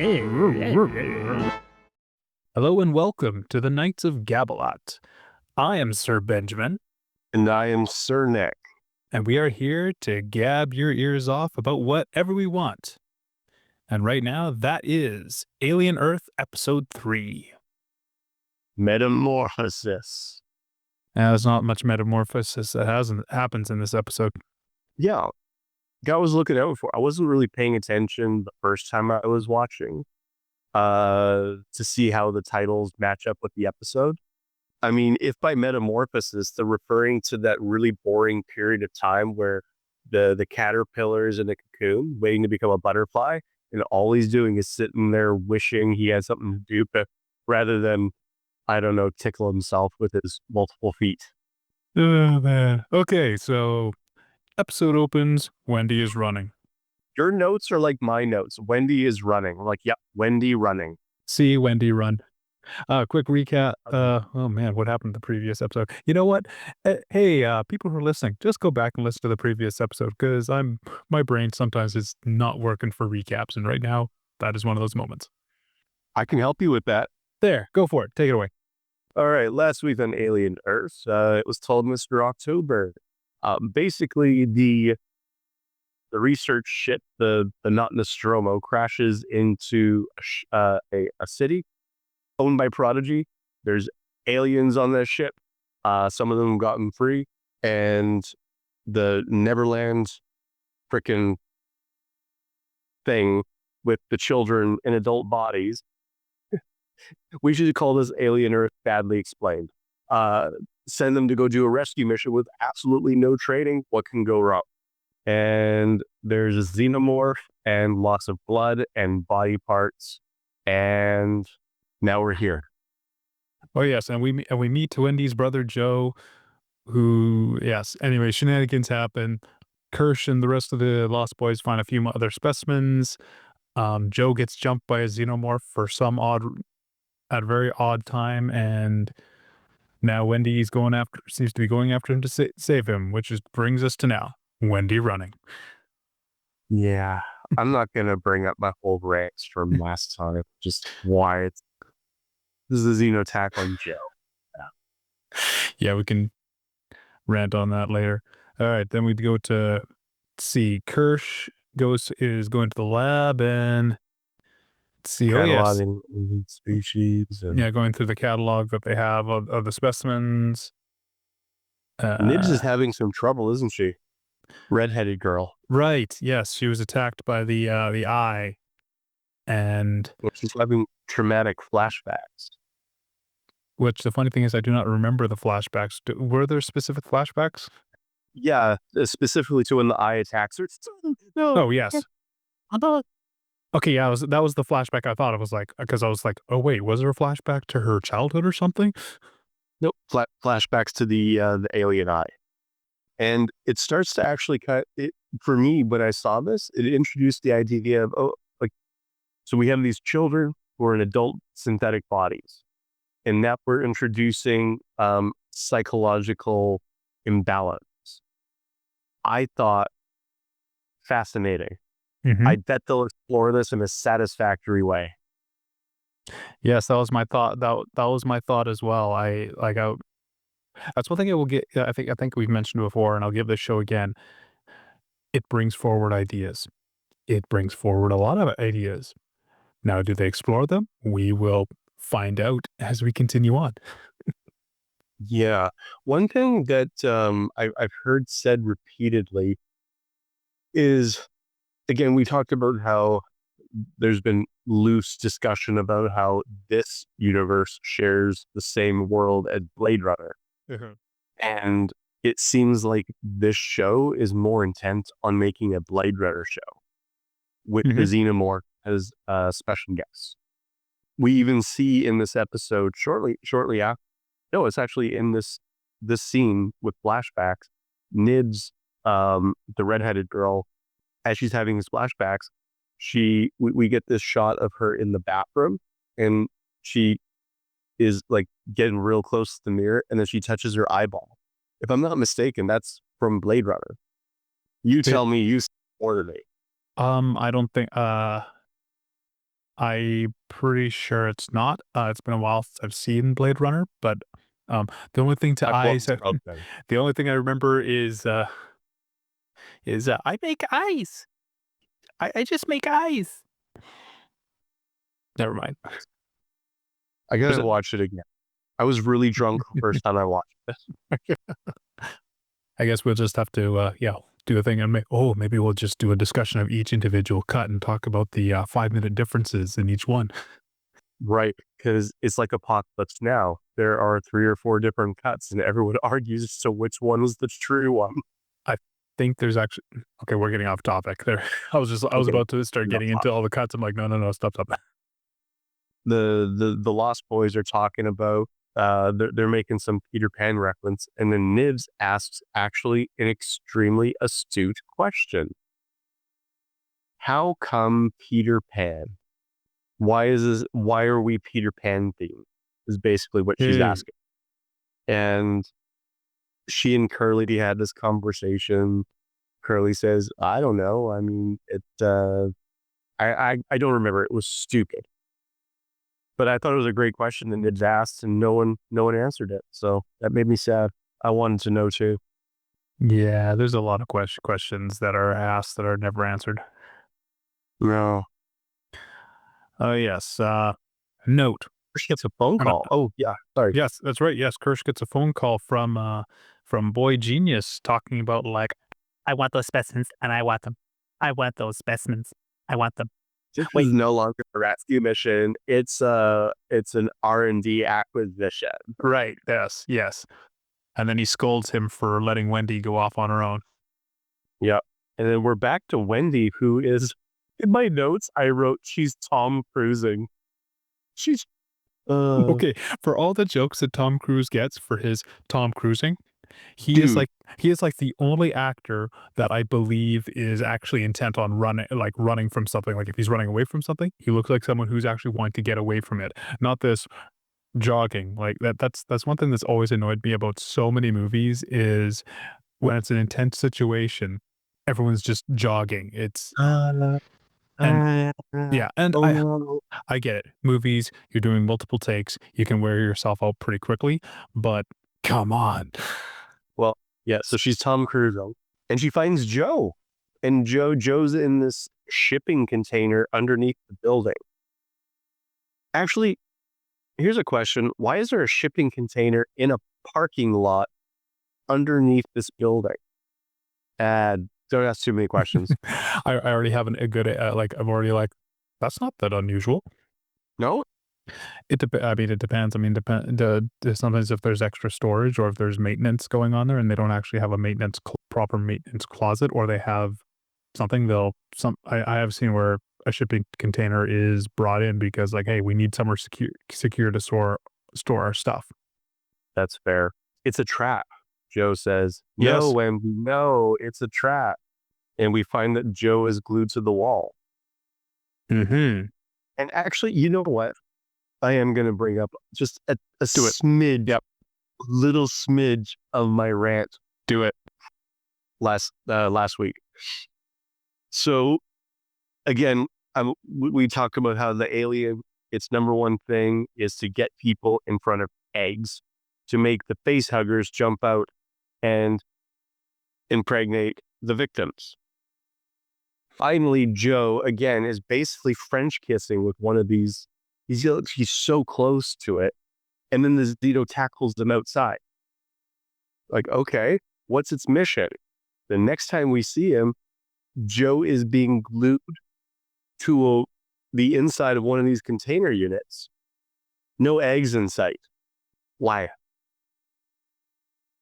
Hello and welcome to the Knights of Gab-A-Lot. I am Sir Benjamin, And I am Sir Nick. and we are here to gab your ears off about whatever we want. And right now, that is Alien Earth Episode 3. Metamorphosis. Now, there's not much metamorphosis that happens in this episode. Yeah. I was looking out for. I wasn't really paying attention the first time I was watching to see how the titles match up with the episode. I mean, if by metamorphosis they're referring to that really boring period of time where the caterpillar is in a cocoon waiting to become a butterfly, and all he's doing is sitting there wishing he had something to do, but rather than, I don't know, tickle himself with his multiple feet. Oh, man. Okay, so episode opens, Wendy is running. Your notes are like my notes. Wendy is running. Like, yep, Wendy running. See Wendy run. Quick recap. Oh man, what happened to the previous episode? You know what? Hey, people who are listening, just go back and listen to the previous episode because my brain sometimes is not working for recaps, and right now that is one of those moments. I can help you with that. There, go for it. Take it away. All right. Last week on Alien Earth, it was told Mr. October. Basically, the research ship, the not Nostromo, crashes into a city owned by Prodigy. There's aliens on that ship. Some of them gotten free, and the Neverland freaking thing with the children in adult bodies. We should call this Alien Earth Badly Explained. Send them to go do a rescue mission with absolutely no training. What can go wrong? And there's a Xenomorph and lots of blood and body parts, and now we're here. Oh yes, and we meet Wendy's brother Joe, who Anyway, shenanigans happen. Kersh and the rest of the Lost Boys find a few other specimens. Joe gets jumped by a Xenomorph for at a very odd time, and now Wendy seems to be going after him to save him, which brings us to now, Wendy running. Yeah, I'm not gonna bring up my whole rants from last time. Just why this is a Xenotack on Joe. Yeah, we can rant on that later. All right, then we go to see Kersh is going to the lab and see. Cataloging species. And Going through the catalog that they have of the specimens. Nibs is having some trouble, isn't she? Redheaded girl. Right. Yes, she was attacked by the eye, and She's having traumatic flashbacks. which the funny thing is, I do not remember the flashbacks. Were there specific flashbacks? Yeah, specifically to when the eye attacks her. No. Oh yes. Okay, yeah, that was the flashback I thought. It was like, because I was like, oh wait, was there a flashback to her childhood or something? Nope. Flashbacks to the alien eye. And it starts to actually for me, when I saw this, it introduced the idea of, so we have these children who are in adult synthetic bodies. And now we're introducing psychological imbalance. I thought fascinating. Mm-hmm. I bet they'll explore this in a satisfactory way. Yes, that was my thought. That was my thought as well. That's one thing I will get. I think we've mentioned before, and I'll give this show again. It brings forward ideas. It brings forward a lot of ideas. Now, do they explore them? We will find out as we continue on. Yeah. One thing that I've heard said repeatedly is, again, we talked about how there's been loose discussion about how this universe shares the same world as Blade Runner. Mm-hmm. And it seems like this show is more intent on making a Blade Runner show with the Xenomorph as special guests. We even see in this episode shortly after, no, it's actually in this scene with flashbacks, Nibs, the redheaded girl, as she's having these flashbacks, we get this shot of her in the bathroom, and she is like getting real close to the mirror, and then she touches her eyeball. If I'm not mistaken, that's from Blade Runner. You tell me, you ordered it. I don't think I'm pretty sure it's not. It's been a while since I've seen Blade Runner, but the only thing to Well, eyes, okay. the only thing I remember is I make eyes. I just make eyes. Never mind. I There's gotta a, watch it again. I was really drunk the first time I watched it. I guess we'll just have to do a thing and maybe we'll just do a discussion of each individual cut and talk about the 5-minute differences in each one. Right, because it's like Apocalypse Now. There are 3 or 4 different cuts, and everyone argues as to which one was the true one. I think there's actually okay. We're getting off topic there. I was Okay, about to start no getting into problem. all the cuts. I'm like, no, stop. The Lost Boys are talking about they're making some Peter Pan reference, and then Nibs asks actually an extremely astute question. How come Peter Pan? Why are we Peter Pan themed? Is basically what she's Hey, asking. And she and Curly had this conversation. Curly says, I don't know. I mean, I don't remember. It was stupid. But I thought it was a great question and it's asked and no one answered it. So that made me sad. I wanted to know too. yeah, there's a lot of questions that are asked that are never answered. No. Oh yes. Note. She gets a phone Or not- call. Oh yeah. Sorry. Yes, that's right. Yes, Kersh gets a phone call from Boy Genius talking about like, I want those specimens and I want them. I want those specimens. I want them. This is Wait, no longer a rescue mission. It's an R&D acquisition. right. Yes. And then he scolds him for letting Wendy go off on her own. Yep. And then we're back to Wendy, who is in my notes. I wrote she's Tom Cruising. She's Okay, for all the jokes that Tom Cruise gets for his Tom Cruising, dude. he is like the only actor that I believe is actually intent on running from something. Like if he's running away from something, he looks like someone who's actually wanting to get away from it, not this jogging. Like that's one thing that's always annoyed me about so many movies is when it's an intense situation, everyone's just jogging. It's and yeah, and Oh, I get it. Movies, you're doing multiple takes, you can wear yourself out pretty quickly, but come on. well, yeah. So she's Tom Cruise, and she finds Joe, and Joe's in this shipping container underneath the building. Actually, here's a question: why is there a shipping container in a parking lot underneath this building? Don't ask too many questions. I already have a good, I'm already like, that's not that unusual. No, I mean, it depends. I mean, sometimes if there's extra storage or if there's maintenance going on there and they don't actually have a proper maintenance closet, or they have something, I have seen where a shipping container is brought in because like, hey, we need somewhere secure to store our stuff. that's fair. It's a trap. Joe says, "No, Yes. Wendy, no, it's a trap." And we find that Joe is glued to the wall. Mm-hmm. And actually, you know what? I am going to bring up just a Do it. smidge, Yep. little smidge of my rant Do it. last week. So again, we talked about how the alien, its number one thing is to get people in front of eggs to make the facehuggers jump out and impregnate the victims. Finally, Joe again is basically French kissing with one of these. He's so close to it, and then the Zito tackles them outside. Like, okay, what's its mission? The next time we see him, Joe is being glued to the inside of one of these container units. No eggs in sight. Why?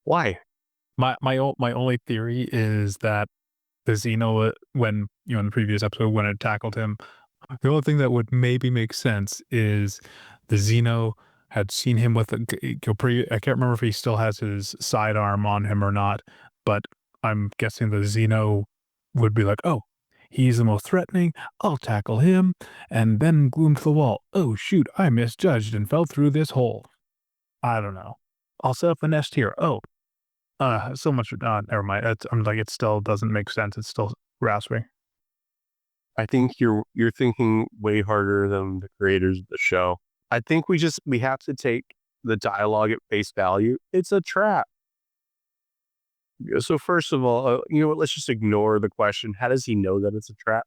Why? My only theory is that the Xeno, when in the previous episode when it tackled him, the only thing that would maybe make sense is the Xeno had seen him with I can't remember if he still has his sidearm on him or not, but I'm guessing the Xeno would be like, oh, he's the most threatening. I'll tackle him and then glue him to the wall. Oh shoot, I misjudged and fell through this hole. I don't know. I'll set up a nest here. Oh, so much. Never mind. I'm like, it still doesn't make sense. It's still rasping. I think you're thinking way harder than the creators of the show. I think we have to take the dialogue at face value. It's a trap. So first of all, you know what? Let's just ignore the question. How does he know that it's a trap?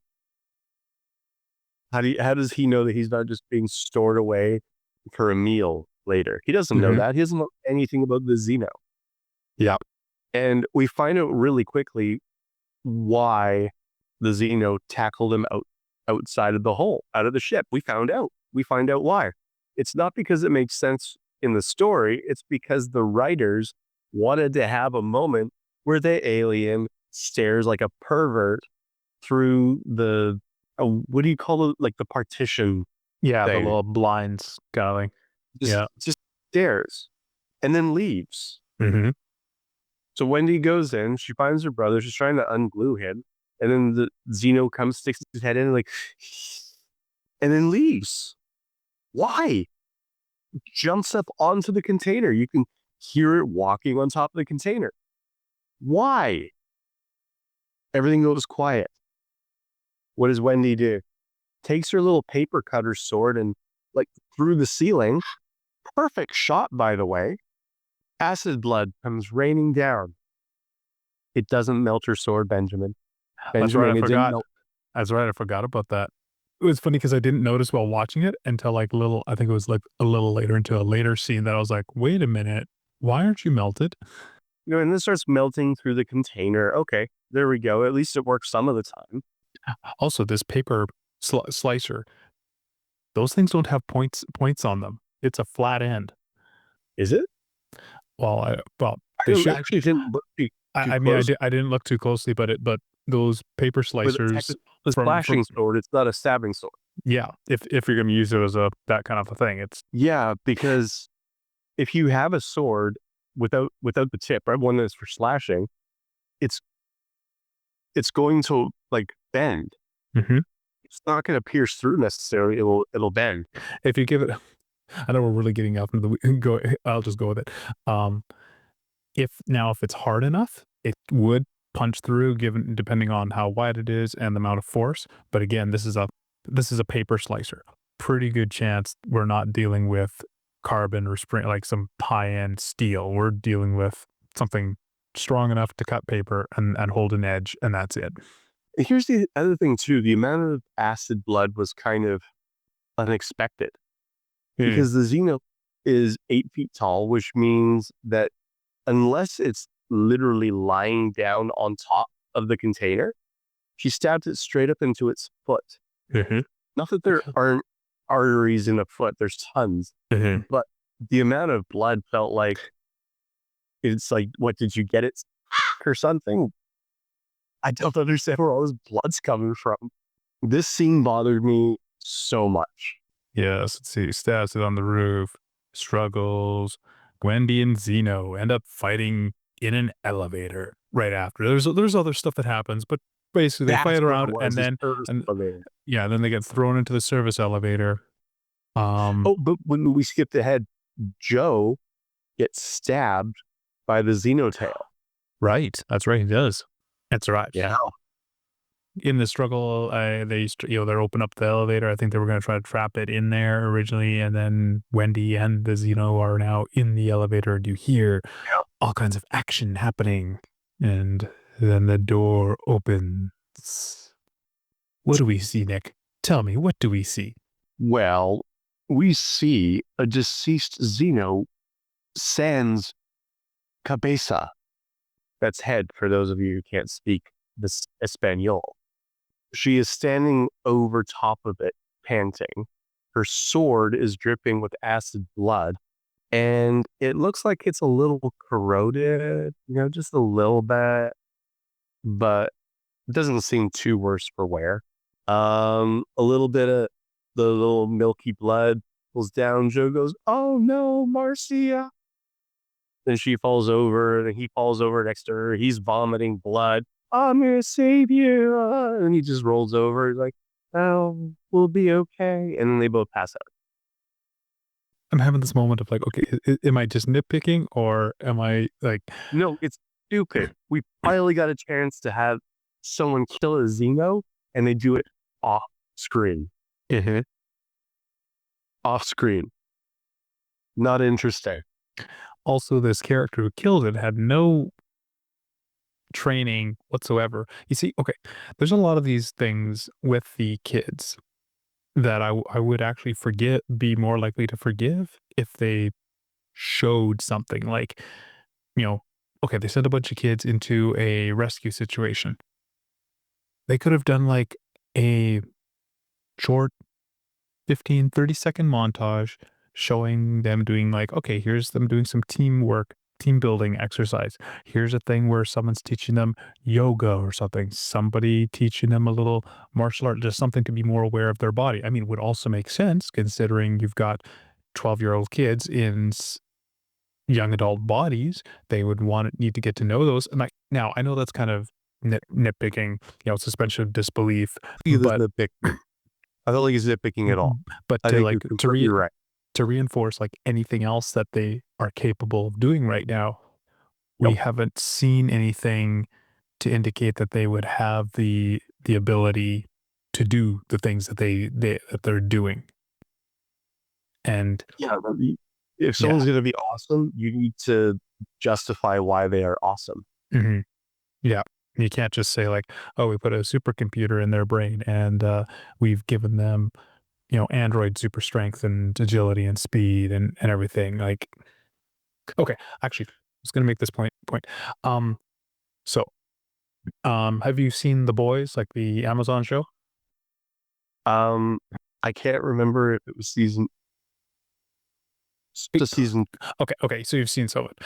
How does he know that he's not just being stored away for a meal later? He doesn't know that. He doesn't know anything about the Xeno. Yeah. And we find out really quickly why the Xeno tackled him outside of the hole, out of the ship. We find out why. It's not because it makes sense in the story. It's because the writers wanted to have a moment where the alien stares like a pervert through the, what do you call it? Like the partition. Yeah, thing. the little blinds going. Just stares and then leaves. Mm-hmm. So Wendy goes in, she finds her brother, she's trying to unglue him, and then the Xeno comes, sticks his head in, like, and then leaves. Why? Jumps up onto the container. You can hear it walking on top of the container. Why? Everything goes quiet. What does Wendy do? Takes her little paper cutter sword and, like, through the ceiling. Perfect shot, by the way. Acid blood comes raining down. It doesn't melt her sword, Benjamin. That's right, I forgot. That's right, I forgot about that. It was funny because I didn't notice while watching it until I think it was like a little later into a later scene that I was like, wait a minute, why aren't you melted? You know, and this starts melting through the container. Okay, there we go. At least it works some of the time. Also, this paper slicer, those things don't have points on them. It's a flat end. Is it? Well, they should. Actually didn't look too I mean, I didn't look too closely, but those paper slicers, the slashing sword, it's not a stabbing sword. Yeah, if you're gonna use it as that kind of a thing, it's because if you have a sword without the tip, right, one that's for slashing, it's going to like bend. Mm-hmm. It's not going to pierce through necessarily. It'll bend. If you give it, I know we're really getting off into the go. I'll just go with it. If it's hard enough, it would punch through, depending on how wide it is and the amount of force. But again, this is a paper slicer. Pretty good chance we're not dealing with carbon or spring, like some high-end steel. We're dealing with something strong enough to cut paper and hold an edge, and that's it. Here's the other thing too. The amount of acid blood was kind of unexpected because the Xeno is 8 feet tall, which means that unless it's literally lying down on top of the container, she stabbed it straight up into its foot. Mm-hmm. Not that there aren't arteries in the foot, there's tons, but the amount of blood felt like it's like, what, did you get it or something? I don't understand where all this blood's coming from. This scene bothered me so much. Yes, let's see. Stabs it on the roof, struggles. Wendy and Xeno end up fighting in an elevator right after. There's other stuff that happens, but basically they fight around and then then they get thrown into the service elevator. But when we skipped ahead, Joe gets stabbed by the Xenotail. Right, that's right. He does. That's right. Yeah. In the struggle, they open up the elevator. I think they were going to try to trap it in there originally, and then Wendy and the Xeno are now in the elevator, and you hear all kinds of action happening, and then the door opens. What do we see, Nick? Tell me, what do we see? Well, we see a deceased Xeno sans cabeza. That's head, for those of you who can't speak this Espanol. She is standing over top of it, panting. Her sword is dripping with acid blood, and it looks like it's a little corroded, just a little bit, but it doesn't seem too worse for wear. A little bit of the little milky blood pulls down. Joe goes, "Oh no, Marcia." Then she falls over, and he falls over next to her. He's vomiting blood. "I'm going to save you." And he just rolls over. He's like, "Oh, we'll be okay." And then they both pass out. I'm having this moment of like, okay, am I just nitpicking, or am I like... No, it's stupid. We finally got a chance to have someone kill a Xeno, and they do it off screen. Off screen. Not interesting. Also, this character who killed it had no training whatsoever. You see, okay, there's a lot of these things with the kids that I would actually be more likely to forgive if they showed something like, okay, they sent a bunch of kids into a rescue situation. They could have done like a short 15, 30-second montage showing them doing like, okay, here's them doing some teamwork, team building exercise. Here's a thing where someone's teaching them yoga or something. Somebody teaching them a little martial art, just something to be more aware of their body. I mean, it would also make sense considering you've got 12-year-old kids in young adult bodies. They would need to get to know those. And now I know that's kind of nitpicking, suspension of disbelief, but I don't think he's nitpicking at all. But I think you're completely right. To reinforce like anything else that they are capable of doing right now, we haven't seen anything to indicate that they would have the ability to do the things that they're doing. And if someone's going to be awesome, you need to justify why they are awesome. Mm-hmm. Yeah. You can't just say like, oh, we put a supercomputer in their brain and we've given them, android super strength and agility and speed and everything. Like, okay, actually, I was going to make this point. Have you seen The Boys, like the Amazon show? I can't remember if it was season. Okay, so you've seen some of it.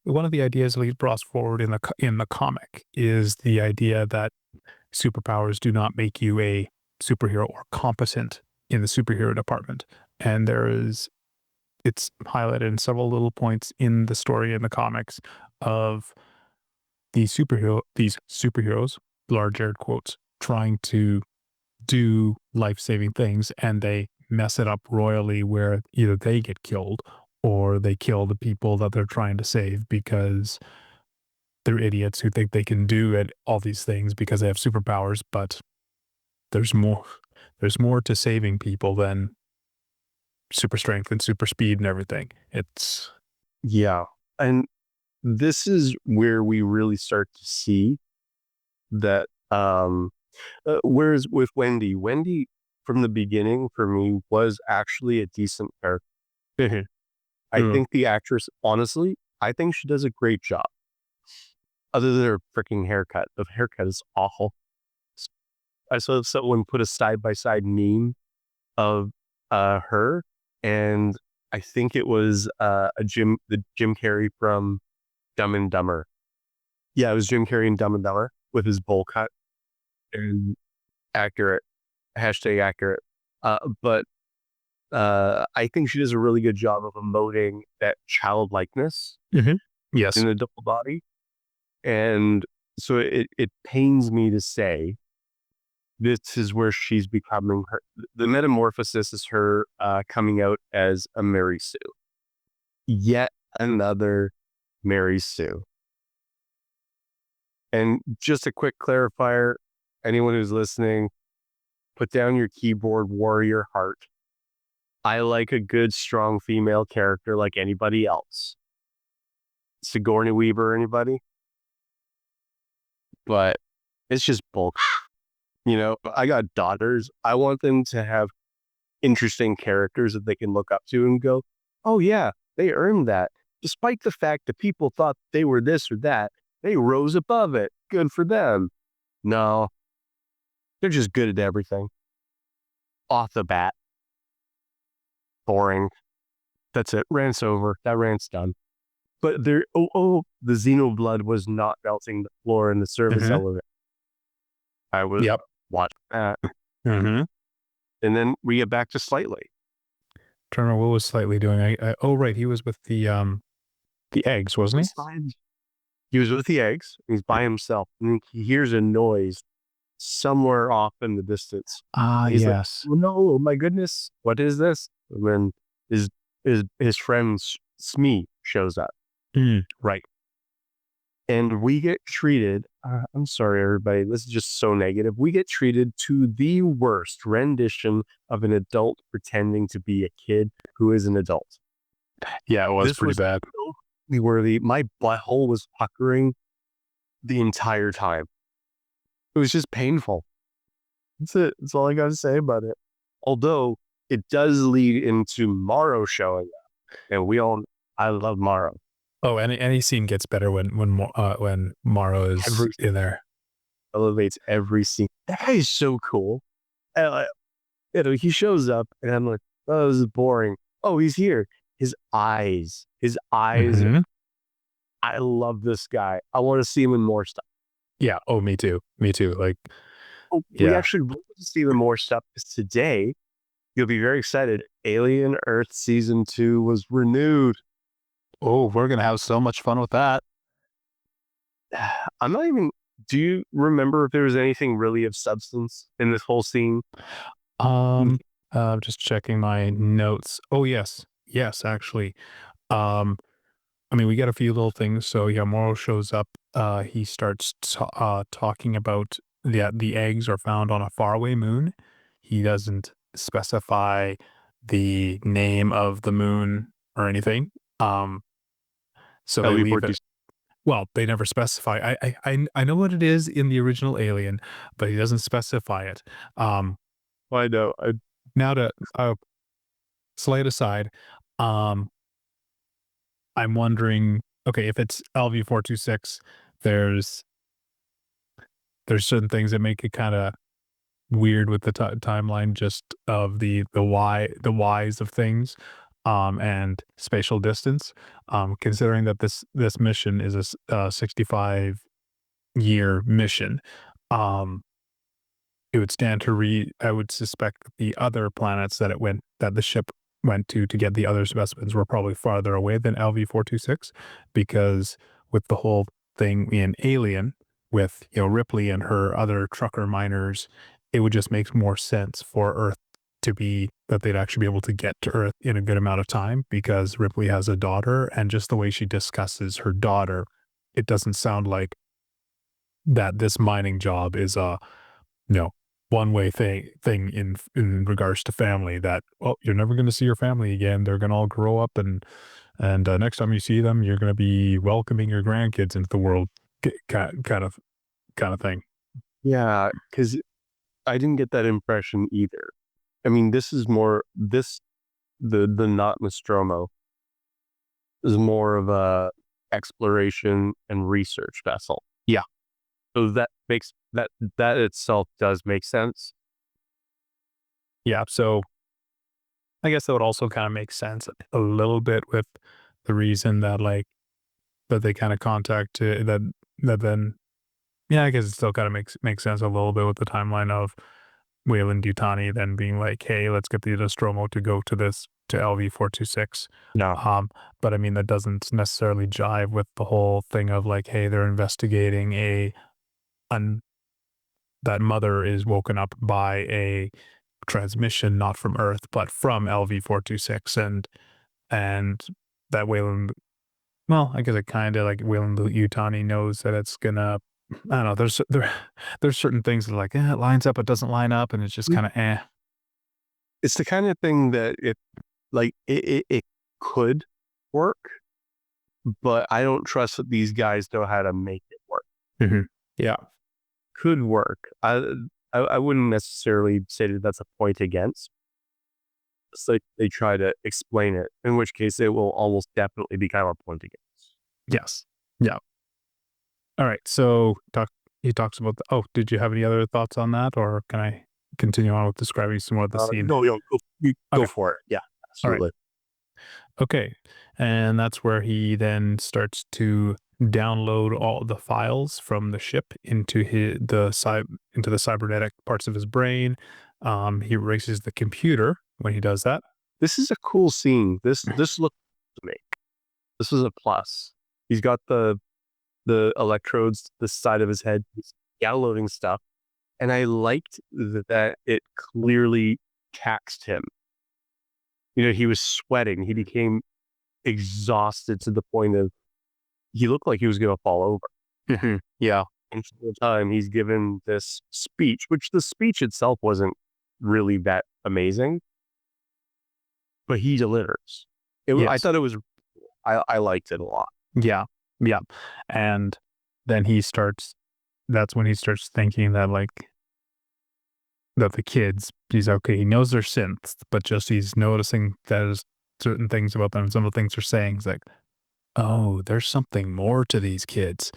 One of the ideas Lee brought forward in the comic is the idea that superpowers do not make you a superhero or competent in the superhero department. And it's highlighted in several little points in the story in the comics of these superheroes, large air quotes, trying to do life-saving things, and they mess it up royally where either they get killed or they kill the people that they're trying to save because they're idiots who think they can do all these things because they have superpowers, but there's more to saving people than super strength and super speed and everything. And this is where we really start to see that whereas with Wendy from the beginning for me was actually a decent character. I think the actress, honestly, I think she does a great job. Other than her freaking haircut. The haircut is awful. I saw someone put a side-by-side meme of her, and I think it was the Jim Carrey from Dumb and Dumber. Yeah, it was Jim Carrey in Dumb and Dumber with his bowl cut. And accurate. #accurate. But I think she does a really good job of emoting that childlikeness Yes. in the double body. And so it pains me to say this is where she's becoming her. The metamorphosis is her coming out as a Mary Sue. Yet another Mary Sue. And just a quick clarifier, anyone who's listening, put down your keyboard warrior heart. I like a good, strong female character like anybody else. Sigourney Weaver, anybody? But it's just bulk. I got daughters. I want them to have interesting characters that they can look up to and go, oh yeah, they earned that. Despite the fact that people thought they were this or that, they rose above it. Good for them. No, they're just good at everything. Off the bat. Boring. That's it. Rant's over. That rant's done. But the Xenoblood was not melting the floor in the service elevator. I was watching that. And then we get back to Slightly. Trying to remember what was Slightly doing. Right, he was with the eggs, wasn't he? He was with the eggs. He's by himself, and he hears a noise somewhere off in the distance. He's yes. Like, oh, no, my goodness, what is this? And then his friend Smee shows up. Right. And we get treated I'm sorry, everybody. This is just so negative. We get treated to the worst rendition of an adult pretending to be a kid who is an adult. Yeah, it was This pretty was bad. so worthy. My butthole was puckering the entire time. It was just painful. That's it. That's all I got to say about it. Although it does lead into Morrow showing up, and I love Morrow. Oh, any scene gets better when Morrow is Every in there. elevates every scene. That guy is so cool. And, he shows up, and I'm like, oh, this is boring. Oh, he's here. His eyes. Mm-hmm. I love this guy. I want to see him in more stuff. Yeah. Oh, me too. Me too. Like, We yeah. actually want to see even more stuff because today you'll be very excited. Alien Earth Season 2 was renewed. Oh, we're gonna have so much fun with that. I'm not even. Do you remember if there was anything really of substance in this whole scene? Just checking my notes. Oh, yes. Yes, actually. Um, I mean, we get a few little things. So yeah, Morrow shows up. He starts talking about the eggs are found on a faraway moon. He doesn't specify the name of the moon or anything. So they leave it. Well, they never specify. I know what it is in the original Alien, but he doesn't specify it. I know. Now to slide aside, um, I'm wondering, okay, if it's LV426, there's certain things that make it kind of weird with the timeline, just of the whys of things, and spatial distance. Considering that this mission is a 65-year mission, um, it would stand to I would suspect that the other planets that the ship went to get the other specimens were probably farther away than LV426, because with the whole thing in Alien, with, Ripley and her other trucker miners, it would just make more sense for Earth to be that they'd actually be able to get to Earth in a good amount of time, because Ripley has a daughter, and just the way she discusses her daughter, it doesn't sound like that this mining job is a, you know, one-way thing in regards to family, that, well, you're never gonna see your family again. They're gonna all grow up, and next time you see them, you're gonna be welcoming your grandkids into the world, kind of thing. Yeah, because I didn't get that impression either. I mean, this is more the not Nostromo is more of a exploration and research vessel. Yeah. So that makes that itself does make sense. Yeah, so I guess that would also kinda make sense a little bit with the reason that, like, that they kinda that then, yeah, I guess it still kinda makes sense a little bit with the timeline of Weyland-Yutani then being like, "Hey, let's get the Nostromo to go to LV426." No. Um, but I mean, that doesn't necessarily jive with the whole thing of like, hey, they're investigating an that mother is woken up by a transmission not from Earth, but from LV426, and that Wayland, well, I guess it kinda like Weyland-Yutani knows that it's gonna, I don't know, there's certain things that are like, it lines up, it doesn't line up, and it's just kinda, eh. It's the kind of thing that it could work, but I don't trust that these guys know how to make it work. Mhm. Yeah. Could work. I wouldn't necessarily say that that's a point against. It's like they try to explain it, in which case it will almost definitely become a point against. Yes. Yeah. Alright, so he talks about did you have any other thoughts on that, or can I continue on with describing some more of the scene? No, you go Okay. for it. Yeah, Alright. absolutely. Okay, and that's where he then starts to download all the files from the ship into into the cybernetic parts of his brain. He erases the computer when he does that. This is a cool scene. This looks to me. This is a plus. He's got the electrodes the side of his head. He's downloading stuff, and I liked that it clearly taxed him. He was sweating. He became exhausted to the point of he looked like he was going to fall over. Yeah. the time he's given this speech, which the speech itself wasn't really that amazing, but he delivers. I Yes. thought it was, I liked it a lot. Yeah. Yeah. And then that's when he starts thinking that that the kids, he knows they're synths, but just he's noticing there's certain things about them. Some of the things they're saying is like, oh, there's something more to these kids.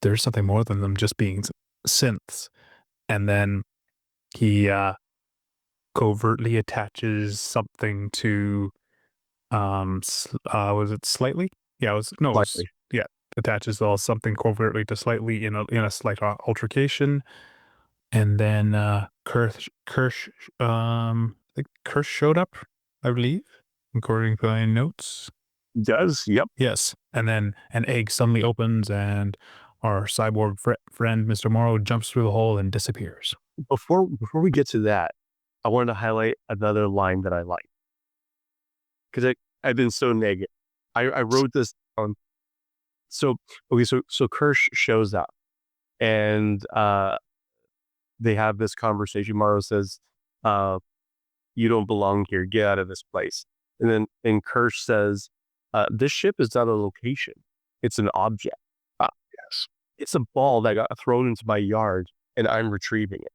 There's something more than them just being synths. And then he covertly attaches something to was it Slightly? Yeah, it was Slightly. yeah, attaches something covertly to Slightly in a slight altercation. And then Kersh I think Kersh showed up, I believe, according to my notes. Does, yep. Yes. And then an egg suddenly opens and our cyborg friend, Mr. Morrow, jumps through the hole and disappears. Before we get to that, I wanted to highlight another line that I like. Because I've been so negative. I wrote this on. So Kersh shows up and they have this conversation. Morrow says, you don't belong here. Get out of this place. And Kersh says, this ship is not a location. It's an object. Yes. It's a ball that got thrown into my yard and I'm retrieving it.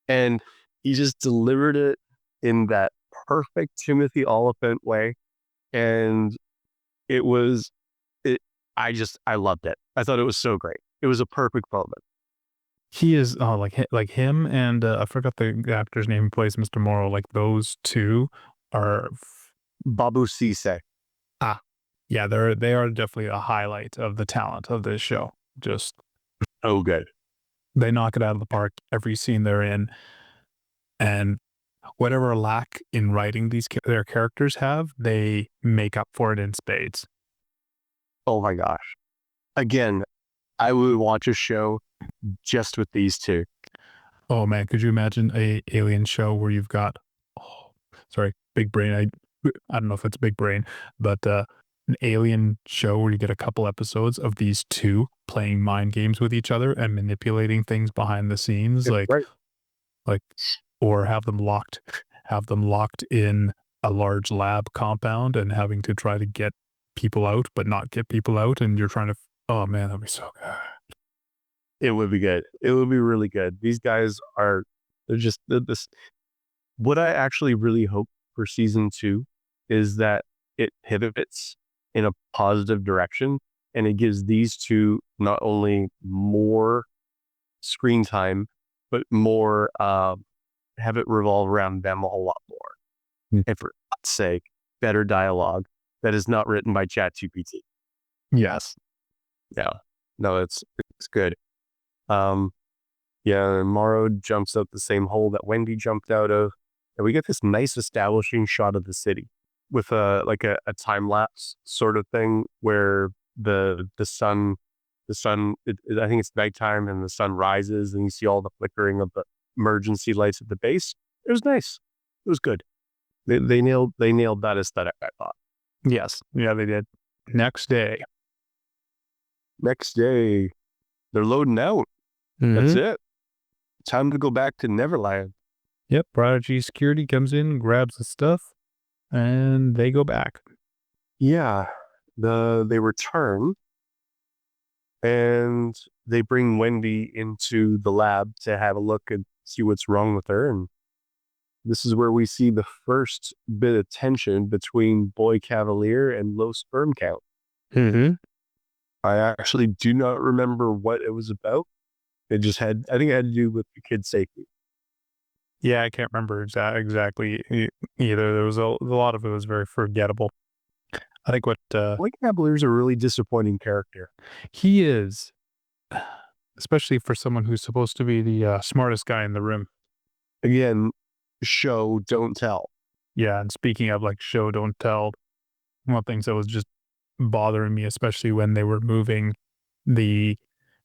And he just delivered it in that perfect Timothy Oliphant way. And I loved it. I thought it was so great. It was a perfect moment. He is like him and I forgot the actor's name who plays Mr. Morrow. Like those two are Babu Sise. Yeah, they are definitely a highlight of the talent of this show. Just good. They knock it out of the park every scene they're in, and whatever lack in writing their characters have, they make up for it in spades. Oh my gosh! Again, I would watch a show just with these two. Oh man, could you imagine a alien show where you've got, big brain. I don't know if it's big brain, but an alien show where you get a couple episodes of these two playing mind games with each other and manipulating things behind the scenes, Right. or have them locked in a large lab compound and having to try to get people out, but not get people out, and you're trying to. Oh man, that'd be so good. It would be good. It would be really good. These guys they're this. What I actually really hope for season 2 is that it pivots in a positive direction and it gives these two not only more screen time, but more, have it revolve around them a lot more. And for God's sake, better dialogue that is not written by ChatGPT. Yes. Yeah. No, it's good. Yeah, Morrow jumps out the same hole that Wendy jumped out of. And we get this nice establishing shot of the city with a time lapse sort of thing where the sun, I think it's nighttime and the sun rises and you see all the flickering of the emergency lights at the base. It was nice. It was good. They nailed that aesthetic, I thought. Yes. Yeah, they did. Next day, they're loading out. That's it. Time to go back to Neverland. Yep. Prodigy security comes in, grabs the stuff, and they go back. Yeah. They return and they bring Wendy into the lab to have a look and see what's wrong with her. And this is where we see the first bit of tension between Boy Cavalier and low sperm count. I actually do not remember what it was about. I think it had to do with the kid's safety. Yeah, I can't remember exactly either. There was a lot of it was very forgettable. I think Boy Cavalier's a really disappointing character. He is, especially for someone who's supposed to be the smartest guy in the room. Again, show, don't tell. Yeah, and speaking of show, don't tell, one of the things that was just bothering me, especially when they were moving the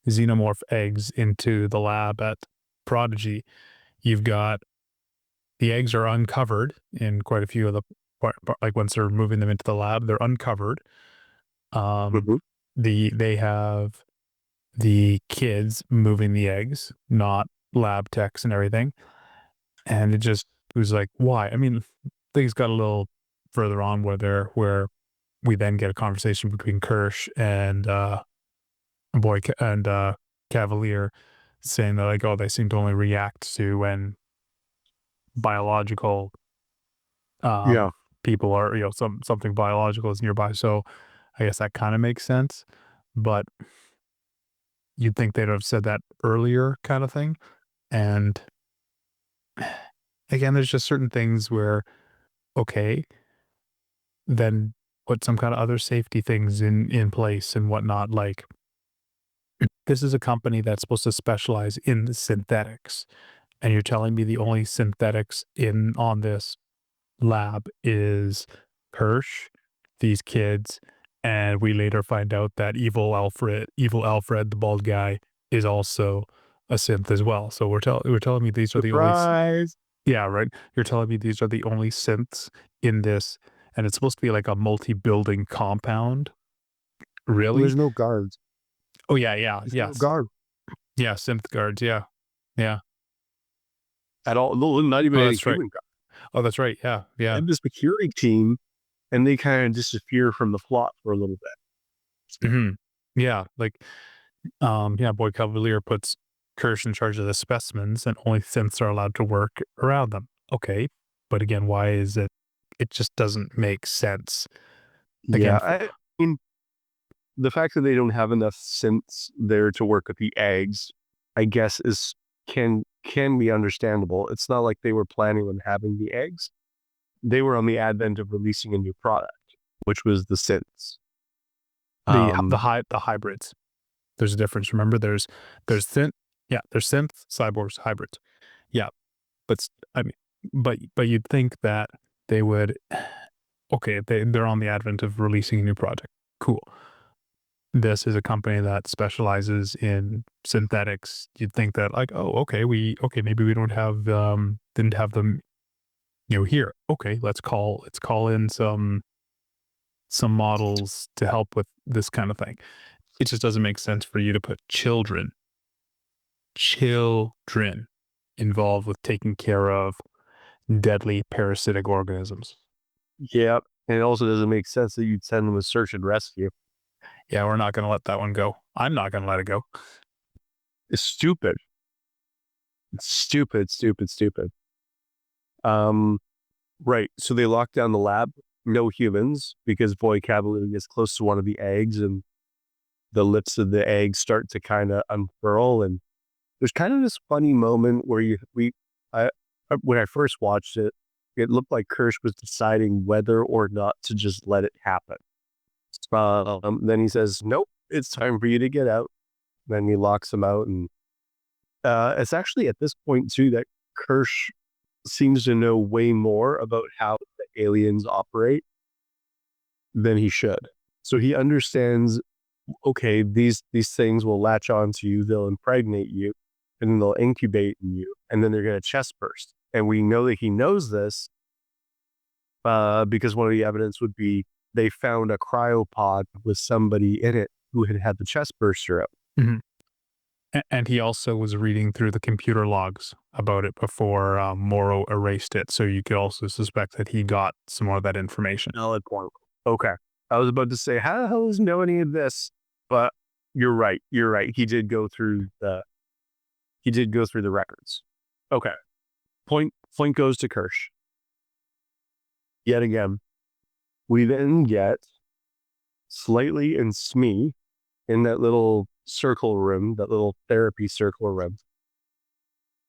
Xenomorph eggs into the lab at Prodigy, you've got the eggs are uncovered in quite a few of the, once they're moving them into the lab, they're uncovered. They have the kids moving the eggs, not lab techs and everything. And it just was like, why? I mean, things got a little further on where we then get a conversation between Kersh and Cavalier, saying that like, oh, they seem to only react to when biological Yeah. people are, something biological is nearby. So I guess that kind of makes sense, but you'd think they'd have said that earlier, kind of thing. And again, there's just certain things where, okay, then put some kind of other safety things in place and whatnot. Like, this is a company that's supposed to specialize in the synthetics, and you're telling me the only synthetics in on this lab is Kersh, these kids, and we later find out that evil Alfred, the bald guy, is also a synth as well. So we're telling me these are the only Surprise. yeah, right. You're telling me these are the only synths in this, and it's supposed to be like a multi-building compound. Well, Really? there's no guards. Oh yeah, yeah, There's no yes, guard yeah. Synth guards. Yeah, yeah. at all. No, not even Oh, any that's right. human guard. Oh, that's right. Yeah, They yeah. have the security team, and they kind of disappear from the plot for a little bit. Hmm. Yeah, like yeah. Boy Cavalier puts Kersh in charge of the specimens, and only synths are allowed to work around them. Okay, but again, why is it? It just doesn't make sense. Again, Yeah, I mean, the fact that they don't have enough synths there to work with the eggs, I guess, is can be understandable. It's not like they were planning on having the eggs. They were on the advent of releasing a new product, which was the synths. the hybrids. There's a difference. Remember, there's synth. Yeah, there's synth, cyborgs, hybrids. Yeah, but I mean, but you'd think that they would. Okay, they're on the advent of releasing a new project. Cool. This is a company that specializes in synthetics. You'd think that like, oh, okay, maybe we don't have didn't have them, here. Okay, let's call in some models to help with this kind of thing. It just doesn't make sense for you to put children involved with taking care of deadly parasitic organisms. Yeah, and it also doesn't make sense that you'd send them a search and rescue. Yeah, we're not going to let that one go. I'm not going to let it go. It's stupid. It's stupid, stupid, stupid. Um, right. So they lock down the lab. No humans, because Boy Cavalier gets close to one of the eggs, and the lips of the egg start to kind of unfurl. And there's kind of this funny moment where when I first watched it, it looked like Kersh was deciding whether or not to just let it happen. Then he says, "Nope, it's time for you to get out." Then he locks him out, and it's actually at this point too that Kersh seems to know way more about how the aliens operate than he should. So he understands, okay, these things will latch onto you, they'll impregnate you, and then they'll incubate in you, and then they're going to chest burst. And we know that he knows this because one of the evidence would be they found a cryopod with somebody in it who had had the chest burster out. Mhm. And he also was reading through the computer logs about it before Morrow erased it. So you could also suspect that he got some more of that information. Valid point. Okay. I was about to say, how the hell does he know any of this? But you're right. You're right. He did go through the records. Okay. Point goes to Kersh. Yet again. We then get Slightly and Smee in that little circle room, that little therapy circle room.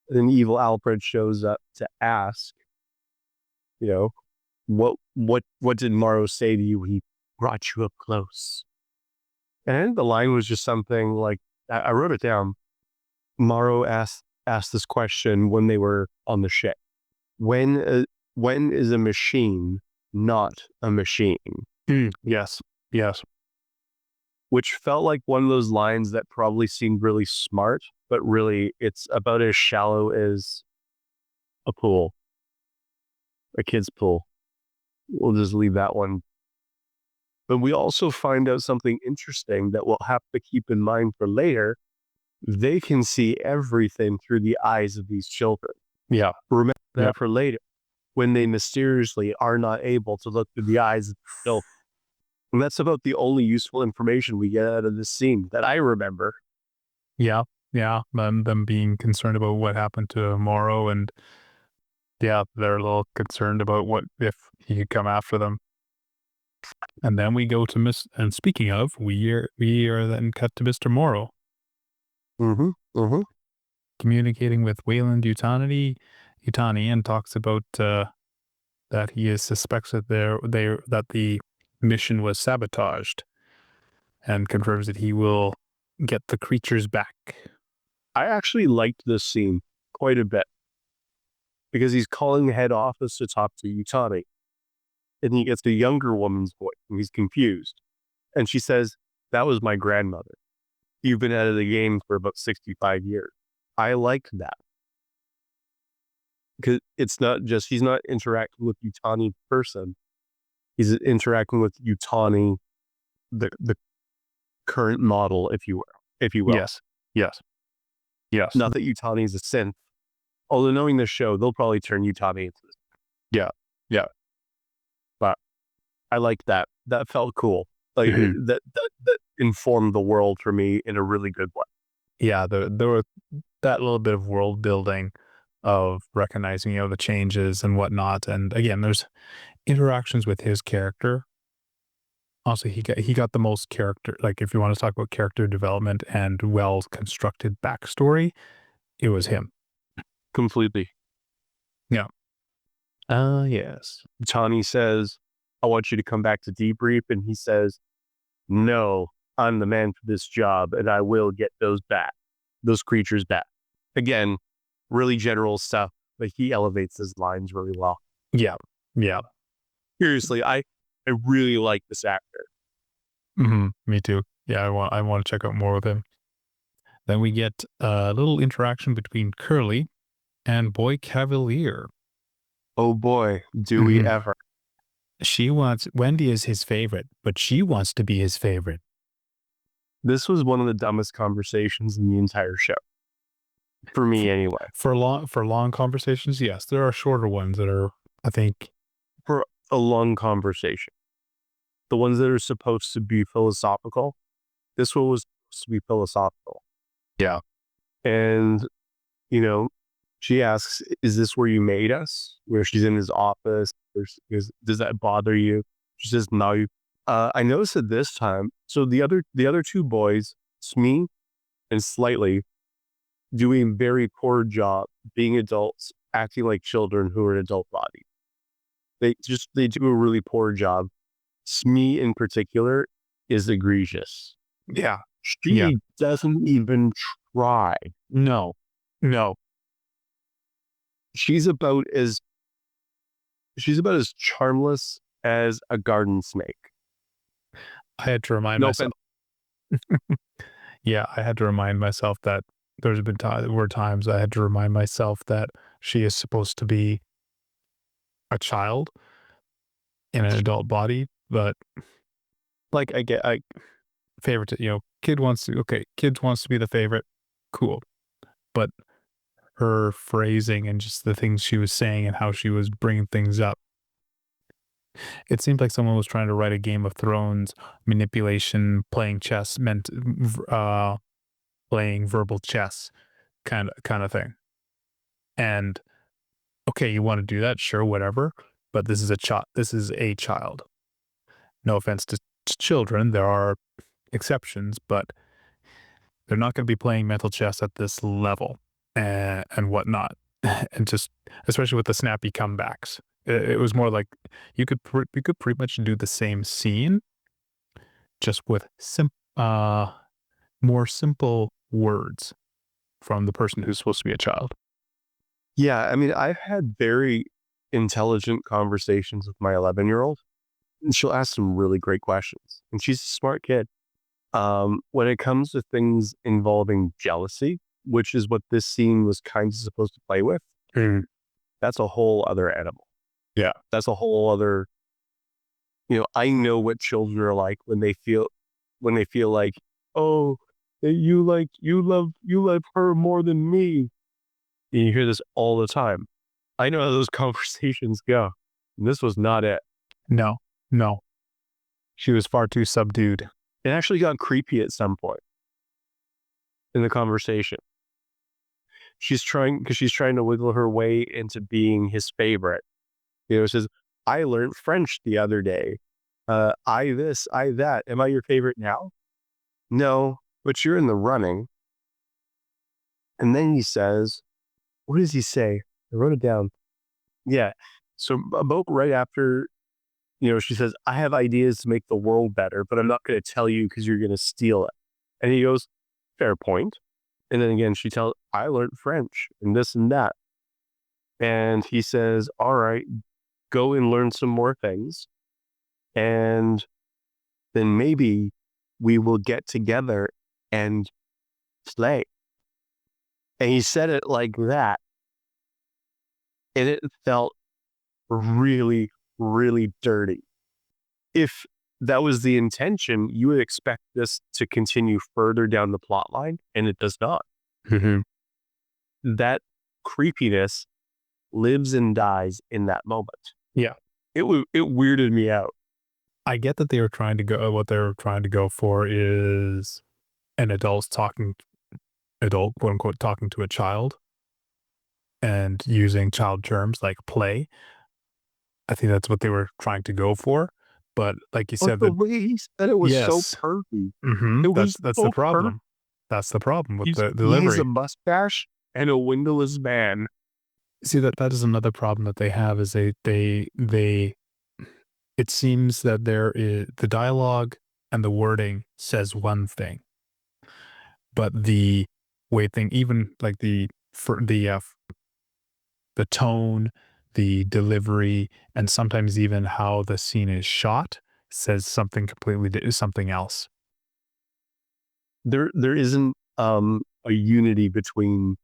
Then evil Alfred shows up to ask, what did Morrow say to you when he brought you up close? And I think the line was just something like, I wrote it down. Morrow asked this question when they were on the ship. When is a machine not a machine? Yes. Yes. Which felt like one of those lines that probably seemed really smart, but really it's about as shallow as a pool, a kid's pool. We'll just leave that one But we also find out something interesting that we'll have to keep in mind for later. They can see everything through the eyes of these children. Yeah. Remember that for later, when they mysteriously are not able to look through the eyes of the children. And that's about the only useful information we get out of this scene that I remember. Yeah. Yeah. Them being concerned about what happened to Morrow, and yeah, they're a little concerned about what if he could come after them. And then we go to and speaking of, we are then cut to Mr. Morrow. Communicating with Weyland-Yutani, and talks about that he suspects that that the mission was sabotaged, and confirms that he will get the creatures back. I actually liked this scene quite a bit because he's calling the head office to talk to Yutani, and he gets the younger woman's voice, and he's confused. And she says, "That was my grandmother. You've been out of the game for about 65 years. I liked that. Because it's not just, he's not interacting with Yutani person. He's interacting with Yutani, the current model, if you will. Yes. Yes. Yes. Not that Yutani is a synth. Although knowing this show, they'll probably turn Yutani into this. Yeah. Yeah. But I like that. That felt cool. Like that informed the world for me in a really good way. Yeah, there were that little bit of world building of recognizing, the changes and whatnot. And again, there's interactions with his character. Also, he got the most character. Like, if you want to talk about character development and well constructed backstory, it was him. Completely. Yeah. Yes. Yutani says, "I want you to come back to debrief," and he says, "No, I'm the man for this job, and I will get those creatures back." Again, really general stuff, but he elevates his lines really well. Yeah. Yeah. Seriously, I really like this actor. Me too. Yeah, I want to check out more with him. Then we get a little interaction between Curly and Boy Cavalier. Oh boy, do we ever. Wendy is his favorite, but she wants to be his favorite. This was one of the dumbest conversations in the entire show. For me, anyway. For long conversations, yes. There are shorter ones that are, I think. For a long conversation. The ones that are supposed to be philosophical, this one was supposed to be philosophical. Yeah. And, she asks, "Is this where you made us?" Where she's in his office. Does that bother you? She says, "No." I noticed at this time, so the other two boys, Smee and Slightly, doing a very poor job being adults, acting like children who are in adult body. They do a really poor job. Smee in particular is egregious. Yeah. She doesn't even try. No. She's about as charmless as a garden snake. I had to remind myself. Yeah, I had to remind myself that there were times I had to remind myself that she is supposed to be a child in an adult body, but like favorite, kids wants to be the favorite, cool. But her phrasing and just the things she was saying and how she was bringing things up, it seemed like someone was trying to write a Game of Thrones manipulation, playing chess, playing verbal chess kind of thing. And okay, you want to do that, sure, whatever. But this is a child. No offense to children, there are exceptions, but they're not going to be playing mental chess at this level and whatnot. And just especially with the snappy comebacks, it was more like you could pretty much do the same scene, just with more simple words from the person who's supposed to be a child. Yeah, I mean, I've had very intelligent conversations with my 11-year-old, and she'll ask some really great questions. And she's a smart kid. When it comes to things involving jealousy, which is what this scene was kind of supposed to play with, that's a whole other animal. Yeah. That's a whole other I know what children are like when they feel like, oh, you love her more than me. And you hear this all the time. I know how those conversations go. And this was not it. No. She was far too subdued. It actually got creepy at some point in the conversation. She's trying to wiggle her way into being his favorite. It says, I learned French the other day. I this, I that. Am I your favorite now? No, but you're in the running. And then he says, what does he say? I wrote it down. Yeah. So about right after, she says, I have ideas to make the world better, but I'm not going to tell you because you're going to steal it. And he goes, fair point. And then again, she tells, I learned French and this and that. And he says, all right, go and learn some more things. And then maybe we will get together and play. And he said it like that. And it felt really, really dirty. If that was the intention, you would expect this to continue further down the plot line, and it does not. Mm-hmm. That creepiness lives and dies in that moment. Yeah. It weirded me out. I get that what they were trying to go for is an adult, quote unquote, talking to a child and using child terms like play. I think that's what they were trying to go for. But like you said, the way he said it was so yes. perfect. Mm-hmm. That's so the problem. perfect. That's the problem with the He delivery. has a mustache and a windowless van. See, that is another problem that they have is they it seems that the dialogue and the wording says one thing, but the way thing, even like the tone, the delivery, and sometimes even how the scene is shot says something else. There isn't a unity between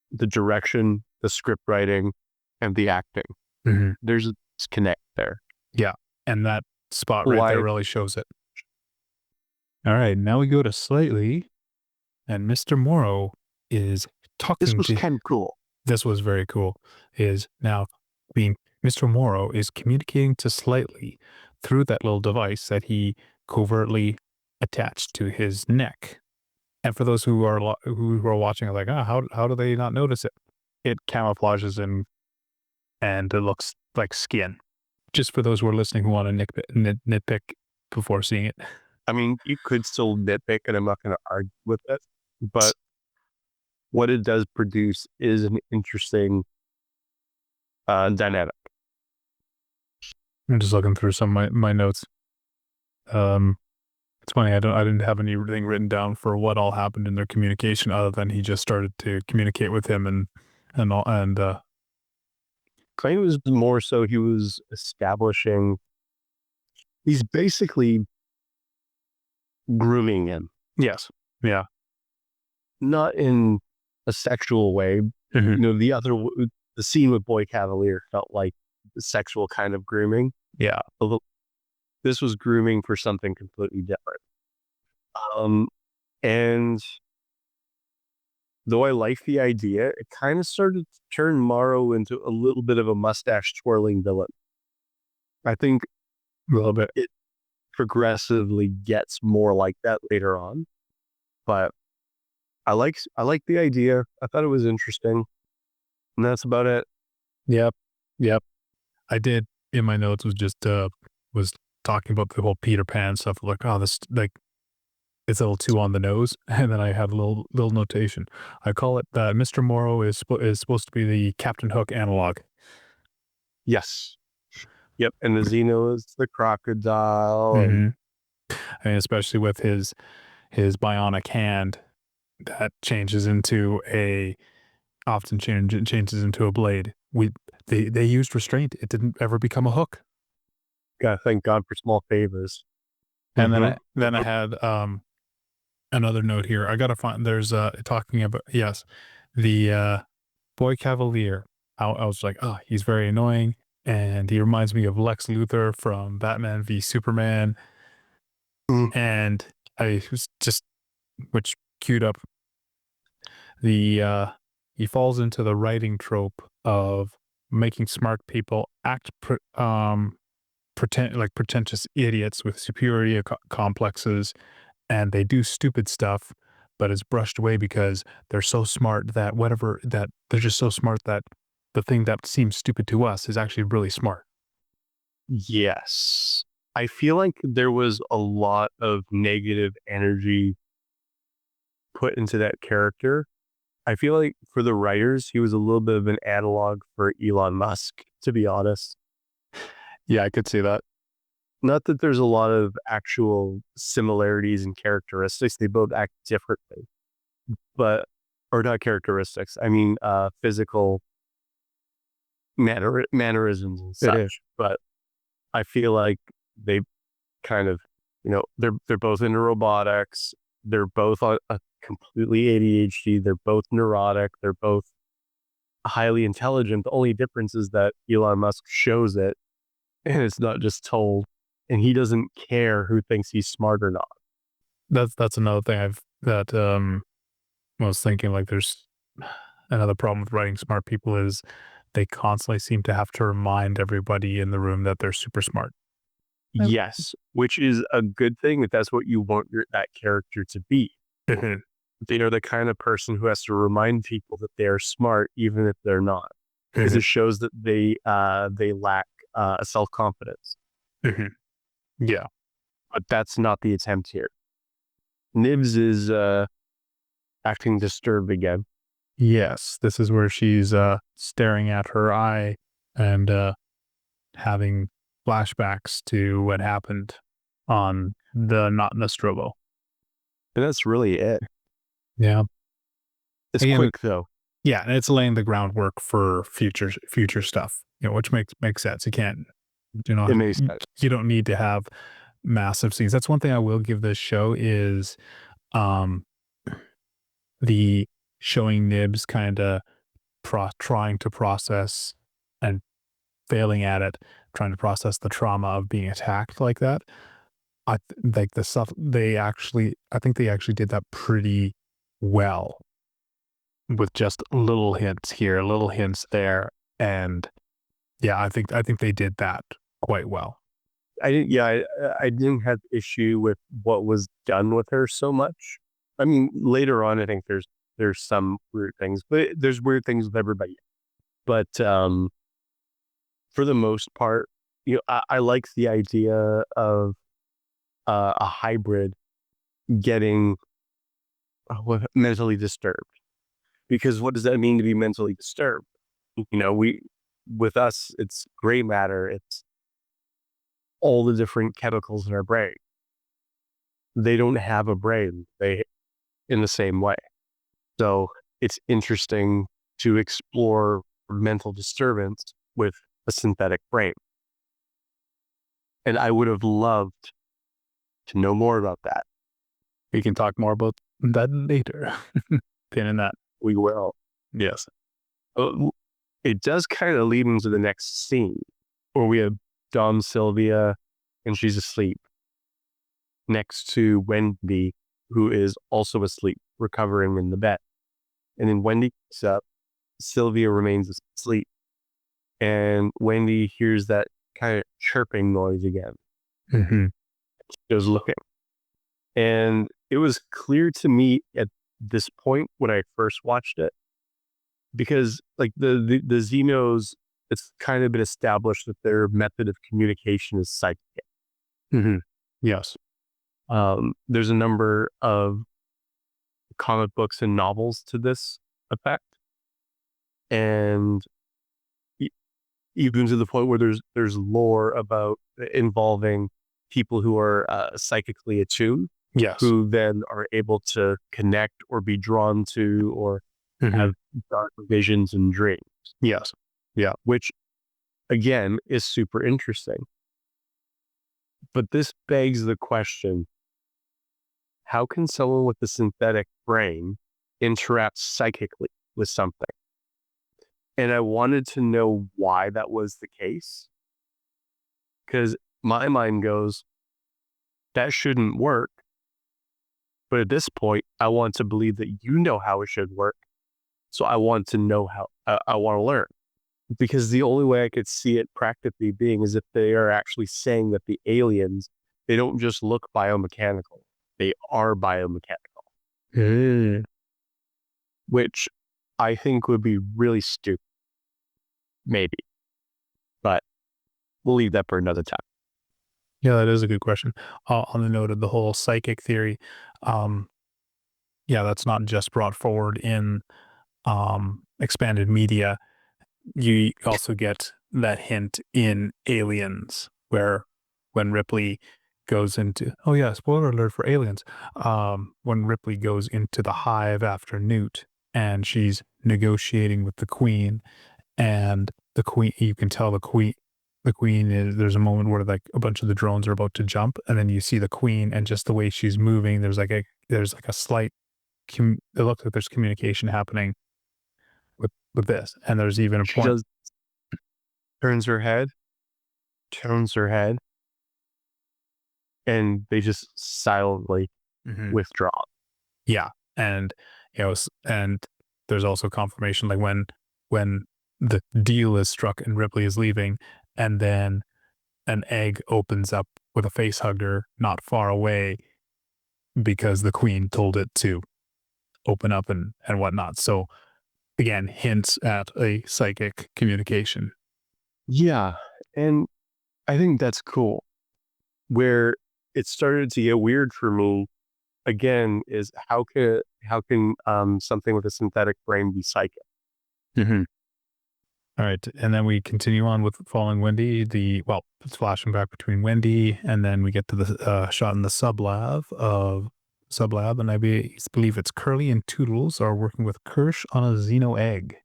the direction, the script writing, and the acting. Mm-hmm. There's a disconnect there. Yeah, and that spot right there really shows it. All right, now we go to Slightly, and Mr. Morrow is talking. This was kind of cool. This was very cool. Mr. Morrow is communicating to Slightly through that little device that he covertly attached to his neck. And for those who are watching, are like, how do they not notice it? It camouflages him, and it looks like skin. Just for those who are listening who want to nitpick before seeing it. I mean, you could still nitpick, and I'm not going to argue with it, but what it does produce is an interesting dynamic. I'm just looking through some of my notes. It's funny, I didn't have anything written down for what all happened in their communication other than he just started to communicate with him and Clay was more so he was establishing, he's basically grooming him. Yes. Yeah. Not in a sexual way. Mm-hmm. The scene with Boy Cavalier felt like the sexual kind of grooming. Yeah. This was grooming for something completely different. And though I like the idea, it kind of started to turn Morrow into a little bit of a mustache twirling villain. I think a little bit. It progressively gets more like that later on, but I like the idea. I thought it was interesting, and that's about it. Yep. I did in my notes was talking about the whole Peter Pan stuff. Like, this it's a little too on the nose, and then I had a little notation. I call it that Mr. Morrow is supposed to be the Captain Hook analog. Yes. Yep, and the Xeno is the crocodile. Mm-hmm. And especially with his bionic hand that changes into a blade. They used restraint. It didn't ever become a hook. Gotta thank God for small favors. And then I had another note here. I gotta find. There's talking about the Boy Cavalier. I was like, he's very annoying, and he reminds me of Lex Luthor from Batman v Superman. And I was just, which queued up the he falls into the writing trope of making smart people act pretentious idiots with superiority complexes, and they do stupid stuff, but it's brushed away because they're so smart that they're just so smart that the thing that seems stupid to us is actually really smart. Yes. I feel like there was a lot of negative energy put into that character. I feel like for the writers, he was a little bit of an analog for Elon Musk, to be honest. Yeah, I could see that. Not that there's a lot of actual similarities and characteristics. They both act differently, or not characteristics. I mean, physical mannerisms and such. But I feel like they kind of, they're both into robotics. They're both on a completely ADHD. They're both neurotic. They're both highly intelligent. The only difference is that Elon Musk shows it, and it's not just told, and he doesn't care who thinks he's smart or not. That's another thing I was thinking, like, there's another problem with writing smart people is they constantly seem to have to remind everybody in the room that they're super smart. Yes, which is a good thing if that's what you want that character to be. They are the kind of person who has to remind people that they are smart, even if they're not, because it shows that they lack self-confidence. Yeah. But that's not the attempt here. Nibs is acting disturbed again. Yes, this is where she's staring at her eye and having flashbacks to what happened on the Not Nostromo. And that's really it. Yeah. It's quick though. Yeah, and it's laying the groundwork for future stuff, which makes sense. You can't, It makes sense. you don't need to have massive scenes. That's one thing I will give this show is the showing Nibs kind of trying to process and failing at it, trying to process the trauma of being attacked like that. Like the stuff I think they actually did that pretty well with just little hints here, little hints there. And yeah, I think they did that quite well. I didn't have issue with what was done with her so much. I mean, later on, I think there's some weird things, but there's weird things with everybody. But for the most part, I like the idea of a hybrid getting mentally disturbed. Because what does that mean to be mentally disturbed? With us, it's gray matter. It's all the different chemicals in our brain. They don't have a brain in the same way. So it's interesting to explore mental disturbance with a synthetic brain. And I would have loved to know more about that. We can talk more about that later. Pin in that. We will. Yes. It does kind of lead into the next scene where we have Dom Sylvia and she's asleep next to Wendy, who is also asleep, recovering in the bed. And then Wendy wakes up, Sylvia remains asleep, and Wendy hears that kind of chirping noise again. She goes looking. And it was clear to me at this point when I first watched it, because like the Xenos, it's kind of been established that their method of communication is psychic. Yes. There's a number of comic books and novels to this effect, and even to the point where there's lore about involving people who are psychically attuned, Yes. who then are able to connect or be drawn to or have dark visions and dreams. Yes. Yeah. Which, again, is super interesting. But this begs the question, how can someone with a synthetic brain interact psychically with something? And I wanted to know why that was the case. Because my mind goes, that shouldn't work. But at this point, I want to believe that you know how it should work. So I want to know how, I want to learn. Because the only way I could see it practically being is if they are actually saying that the aliens, they don't just look biomechanical. They are biomechanical. Which I think would be really stupid. Maybe. But we'll leave that for another time. Yeah, that is a good question. On the note of the whole psychic theory, yeah, that's not just brought forward in expanded media. You also get that hint in Aliens, where when Ripley goes into, oh yeah, spoiler alert for Aliens, when Ripley goes into the hive after Newt and she's negotiating with the queen, and the queen, you can tell the queen is, there's a moment where like a bunch of the drones are about to jump, and then you see the queen, and just the way she's moving, there's like a slight, it looks like there's communication happening with this, and there's even a She point. does, turns her head, and they just silently withdraw. Yeah, and and there's also confirmation, like when the deal is struck and Ripley is leaving, and then an egg opens up with a facehugger not far away because the queen told it to open up and whatnot. So again, hints at a psychic communication. Yeah, and I think that's cool. Where it started to get weird for me again is how can something with a synthetic brain be psychic? All right, and then we continue on with following Wendy. It's flashing back between Wendy, and then we get to the shot in the sublab, and I believe it's Curly and Toodles are working with Kersh on a Xeno egg.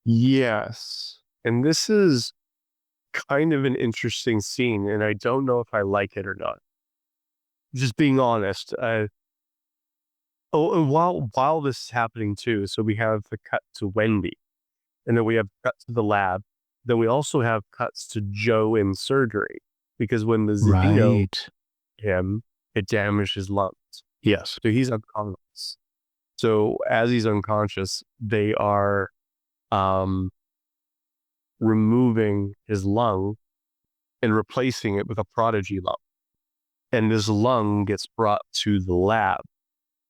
Yes, and this is kind of an interesting scene, and I don't know if I like it or not. Just being honest. And while this is happening too, so we have the cut to Wendy, and then we have cut to the lab. Then we also have cuts to Joe in surgery, because when the Xeno him, it damaged his lungs. Yes. So he's unconscious. So as he's unconscious, they are removing his lung and replacing it with a prodigy lung. And this lung gets brought to the lab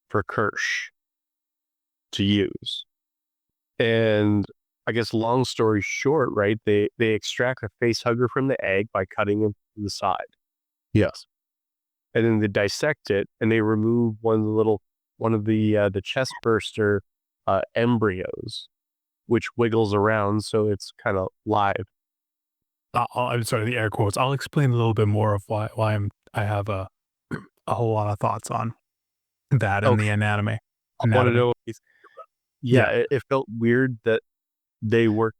for Kersh to use. And I guess long story short, right, they extract a facehugger from the egg by cutting it to the side. Yes. And then they dissect it and they remove one of the chest burster embryos, which wiggles around so it's kind of live. I'm sorry, the air quotes. I'll explain a little bit more of why I have a whole lot of thoughts on that and the anatomy. I want to know what he's Yeah. it felt weird that they were,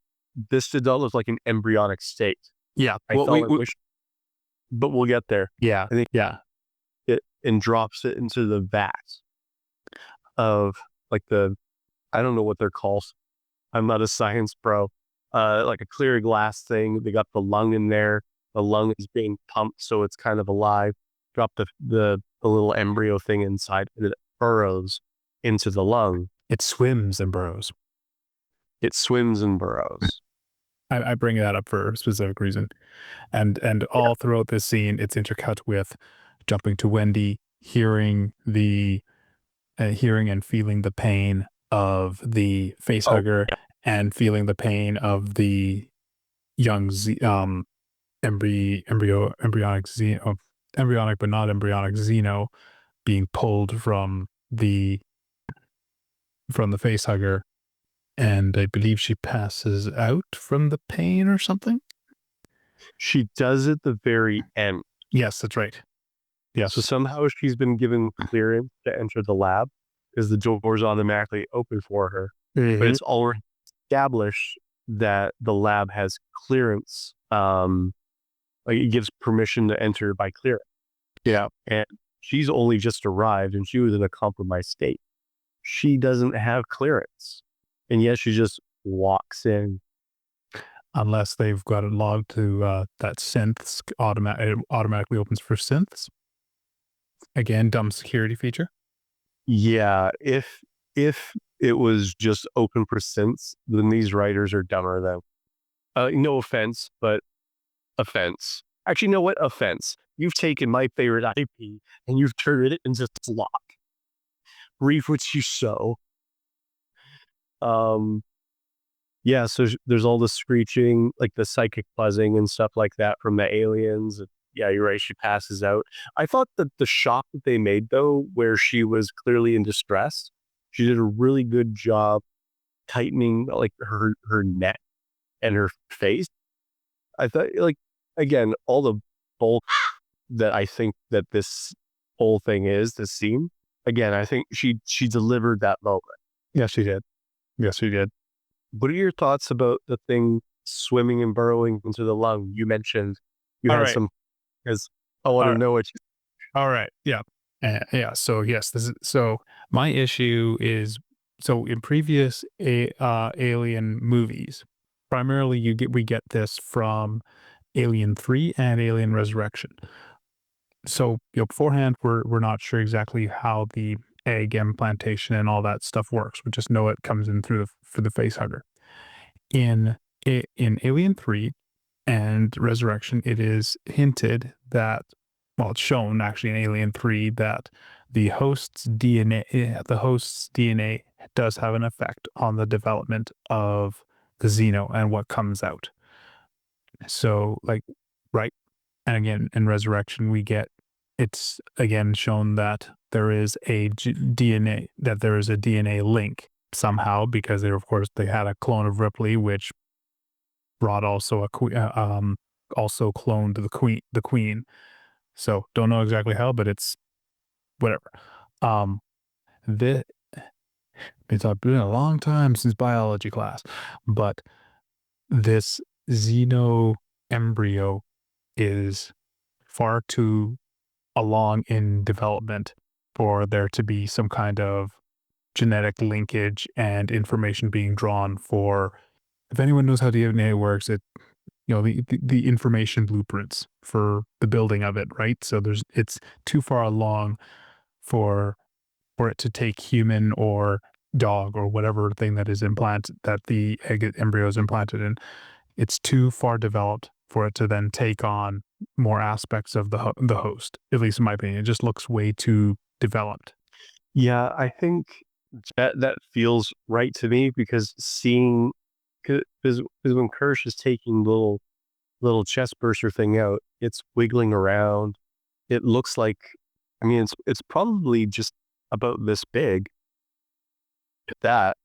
this did not look like an embryonic state. Yeah. I wish, but we'll get there. Yeah. I think it and drops it into the vat of like I don't know what they're called. I'm not a science pro. Like a clear glass thing. They got the lung in there. The lung is being pumped, so it's kind of alive. Drop the little embryo thing inside, and it burrows into the lung. It swims and burrows. It swims and burrows. I bring that up for a specific reason. And all throughout this scene, it's intercut with jumping to Wendy, hearing and feeling the pain of the facehugger, and feeling the pain of the young embryonic but not embryonic Xeno being pulled from the facehugger, and I believe she passes out from the pain or something. She does at the very end. Yes, that's right. Yes. So somehow she's been given clearance to enter the lab because the doors automatically open for her. But it's already established that the lab has clearance. Like it gives permission to enter by clearance. Yeah. And she's only just arrived and she was in a compromised state. She doesn't have clearance. And yet she's just walks in. Unless they've got it logged to that synths, it automatically opens for synths. Again, dumb security feature. Yeah, if it was just open for synths, then these writers are dumber than. No offense, but offense. Actually, you know what? Offense. You've taken my favorite IP and you've turned it into slop. Reap what you sow. Yeah, so there's all the screeching, like the psychic buzzing and stuff like that from the aliens. Yeah, you're right. She passes out. I thought that the shot that they made, though, where she was clearly in distress, she did a really good job tightening like her neck and her face. I thought, like, again, all the bulk that I think that this whole thing is, this scene, again, I think she delivered that moment. Yes, she did. Yes, she did. What are your thoughts about the thing swimming and burrowing into the lung? You mentioned you had some, because I want to know what you. All right. Yeah. Yeah. So yes, my issue is, so in previous Alien movies, primarily we get this from Alien 3 and Alien Resurrection. So, beforehand, we're not sure exactly how the egg implantation and all that stuff works. We just know it comes in through for the facehugger. In Alien 3 and Resurrection, it is hinted that, well, it's shown actually in Alien 3 that the host's DNA does have an effect on the development of the Xeno and what comes out. So, like, right. And again, in Resurrection, it's again shown that there is a DNA link somehow, because of course they had a clone of Ripley, which brought also also cloned the queen. So don't know exactly how, but it's whatever. This It's been a long time since biology class, but this xeno embryo is far too along in development for there to be some kind of genetic linkage and information being drawn for, if anyone knows how DNA works, the information blueprints for the building of it, right? So it's too far along for it to take human or dog or whatever thing that the embryo is implanted in. It's too far developed for it to then take on more aspects of the host. At least in my opinion, it just looks way too developed. Yeah, I think that feels right to me, because when Kersh is taking little chest burster thing out, it's wiggling around. It looks like, I mean, it's probably just about this big, at that,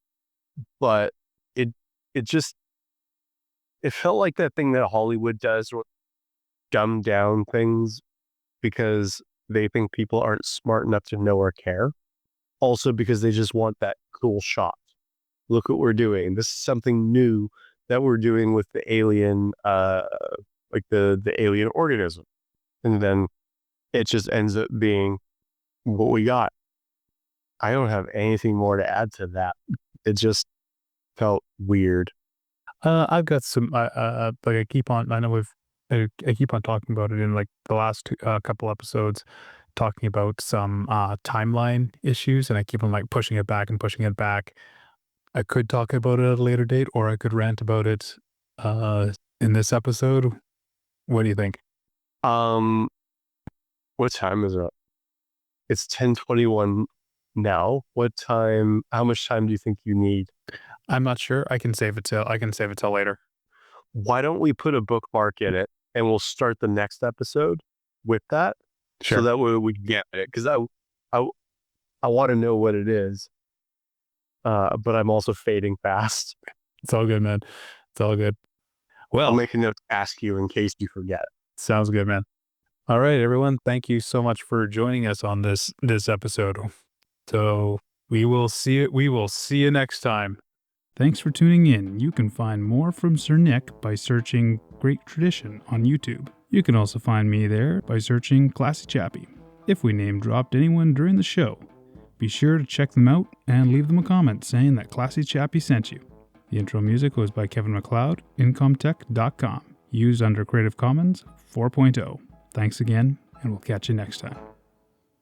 but it felt like that thing that Hollywood does, or dumb down things because they think people aren't smart enough to know or care. Also because they just want that cool shot. Look what we're doing. This is something new that we're doing with the alien, like the alien organism. And then it just ends up being what we got. I don't have anything more to add to that. It just felt weird. I've got some, like I keep on talking about it in like the last couple episodes, talking about some timeline issues, and I keep on like pushing it back and pushing it back. I could talk about it at a later date, or I could rant about it in this episode. What do you think? What time is it? It's 10:21 now. How much time do you think you need? I'm not sure. I can save it till later. Why don't we put a bookmark in it and we'll start the next episode with that? Sure. So that way we can get it. Because I want to know what it is. But I'm also fading fast. It's all good, man. It's all good. Well, I'll make a note to ask you in case you forget. Sounds good, man. All right, everyone. Thank you so much for joining us on this episode. So we will see you next time. Thanks for tuning in. You can find more from Sir Nick by searching Great Tradition on YouTube. You can also find me there by searching Classy Chappy. If we name dropped anyone during the show, be sure to check them out and leave them a comment saying that Classy Chappy sent you. The intro music was by Kevin MacLeod, incomtech.com, used under Creative Commons 4.0. Thanks again, and we'll catch you next time.